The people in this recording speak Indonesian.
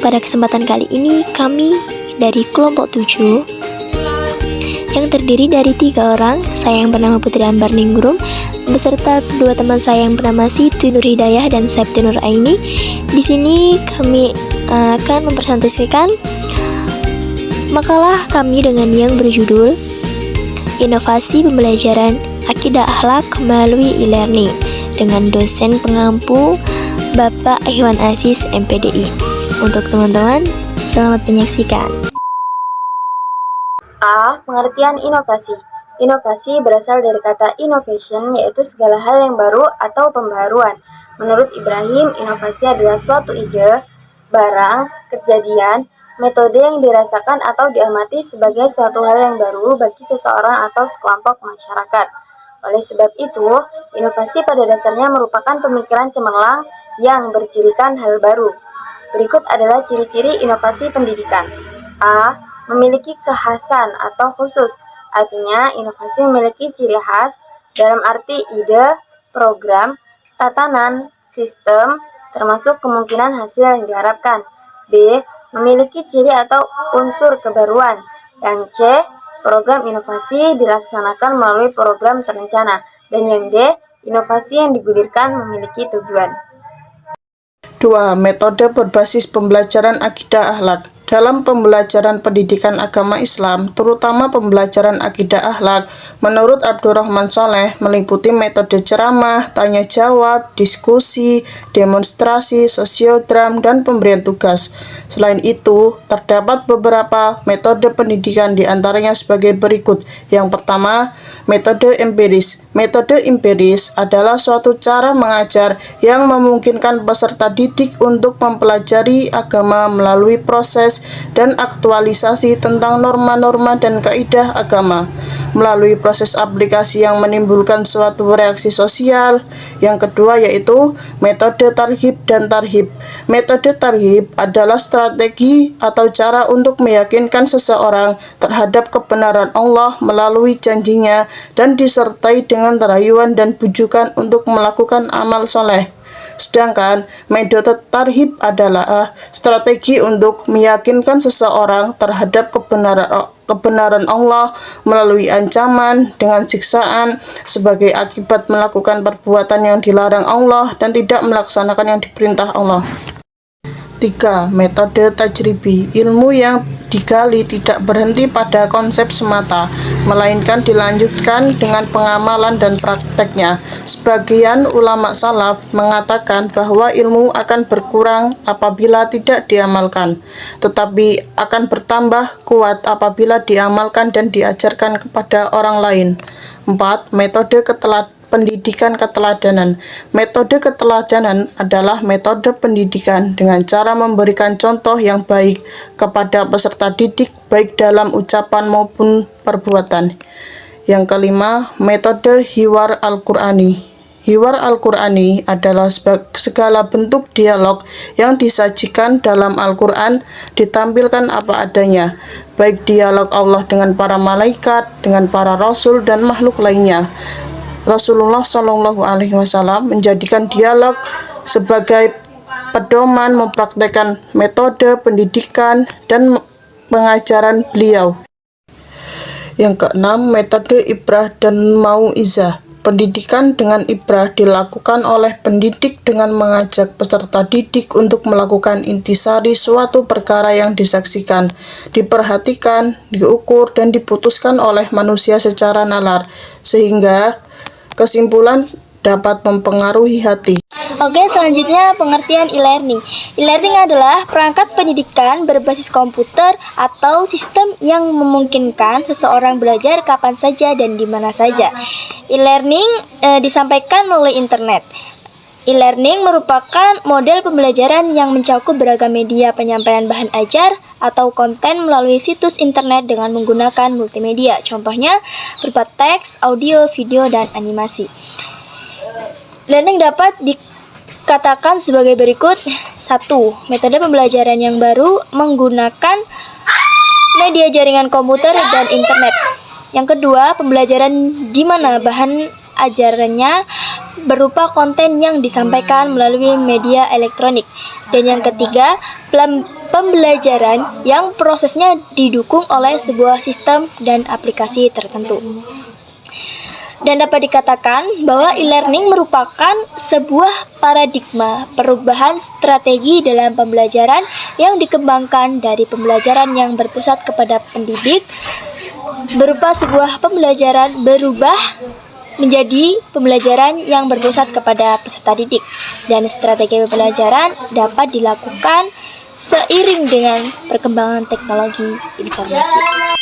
pada kesempatan kali ini kami dari kelompok 7 yang terdiri dari 3 orang, saya yang bernama Putri Ambar Ningrum beserta kedua teman saya yang bernama Siti Nur Hidayah dan Septi Nur Aini. Di sini kami akan mempresentasikan makalah kami dengan yang berjudul Inovasi Pembelajaran Akidah Akhlak melalui e-learning dengan dosen pengampu Bapak Ikhwan Aziz MPDI. Untuk teman-teman, selamat menyaksikan. A. Pengertian inovasi. Inovasi berasal dari kata innovation, yaitu segala hal yang baru atau pembaruan. Menurut Ibrahim, inovasi adalah suatu ide, barang, kejadian, metode yang dirasakan atau diamati sebagai suatu hal yang baru bagi seseorang atau sekelompok masyarakat. Oleh sebab itu, inovasi pada dasarnya merupakan pemikiran cemerlang yang bercirikan hal baru. Berikut adalah ciri-ciri inovasi pendidikan. A. Memiliki kekhasan atau khusus. Artinya, inovasi memiliki ciri khas dalam arti ide, program, tatanan, sistem, termasuk kemungkinan hasil yang diharapkan. B. Memiliki ciri atau unsur kebaruan. Yang C. Program inovasi dilaksanakan melalui program terencana. Dan yang D. Inovasi yang digulirkan memiliki tujuan. 2. Metode berbasis pembelajaran akidah akhlak. Dalam pembelajaran pendidikan agama Islam, terutama pembelajaran akidah akhlak, menurut Abdurrahman Soleh, meliputi metode ceramah, tanya jawab, diskusi, demonstrasi, sosiodram, dan pemberian tugas. Selain itu, terdapat beberapa metode pendidikan diantaranya sebagai berikut. Yang pertama, metode empiris. Metode empiris adalah suatu cara mengajar yang memungkinkan peserta didik untuk mempelajari agama melalui proses dan aktualisasi tentang norma-norma dan kaidah agama melalui proses aplikasi yang menimbulkan suatu reaksi sosial. Yang kedua yaitu metode tarhib dan tarhib. Metode tarhib adalah strategi atau cara untuk meyakinkan seseorang terhadap kebenaran Allah melalui janjinya dan disertai dengan rayuan dan bujukan untuk melakukan amal soleh. Sedangkan metode tarhib adalah strategi untuk meyakinkan seseorang terhadap kebenaran Allah melalui ancaman dengan siksaan sebagai akibat melakukan perbuatan yang dilarang Allah dan tidak melaksanakan yang diperintah Allah. 3. Metode tajribi. Ilmu yang digali tidak berhenti pada konsep semata, melainkan dilanjutkan dengan pengamalan dan prakteknya. Sebagian ulama salaf mengatakan bahwa ilmu akan berkurang apabila tidak diamalkan, tetapi akan bertambah kuat apabila diamalkan dan diajarkan kepada orang lain. 4. Metode pendidikan keteladanan. Metode keteladanan adalah metode pendidikan dengan cara memberikan contoh yang baik kepada peserta didik baik dalam ucapan maupun perbuatan. Yang kelima, metode hiwar Al-Qur'ani. Hiwar Al-Qur'ani adalah segala bentuk dialog yang disajikan dalam Al-Quran ditampilkan apa adanya, baik dialog Allah dengan para malaikat, dengan para rasul dan makhluk lainnya. Rasulullah Shallallahu Alaihi Wasallam menjadikan dialog sebagai pedoman mempraktekkan metode pendidikan dan pengajaran beliau. Yang keenam, metode ibrah dan mau'izah. Pendidikan dengan ibrah dilakukan oleh pendidik dengan mengajak peserta didik untuk melakukan intisari suatu perkara yang disaksikan, diperhatikan, diukur, dan diputuskan oleh manusia secara nalar, sehingga kesimpulan dapat mempengaruhi hati. Oke, selanjutnya pengertian e-learning. E-learning adalah perangkat pendidikan berbasis komputer atau sistem yang memungkinkan seseorang belajar kapan saja dan di mana saja. E-learning disampaikan melalui internet. E-learning merupakan model pembelajaran yang mencakup beragam media penyampaian bahan ajar atau konten melalui situs internet dengan menggunakan multimedia. Contohnya berupa teks, audio, video, dan animasi. Learning dapat dikatakan sebagai berikut. 1. Metode pembelajaran yang baru menggunakan media jaringan komputer dan internet. Yang kedua, pembelajaran di mana bahan ajarannya berupa konten yang disampaikan melalui media elektronik. Dan yang ketiga, pembelajaran yang prosesnya didukung oleh sebuah sistem dan aplikasi tertentu. Dan dapat dikatakan bahwa e-learning merupakan sebuah paradigma perubahan strategi dalam pembelajaran yang dikembangkan dari pembelajaran yang berpusat kepada pendidik berupa sebuah pembelajaran berubah menjadi pembelajaran yang berpusat kepada peserta didik, dan strategi pembelajaran dapat dilakukan seiring dengan perkembangan teknologi informasi.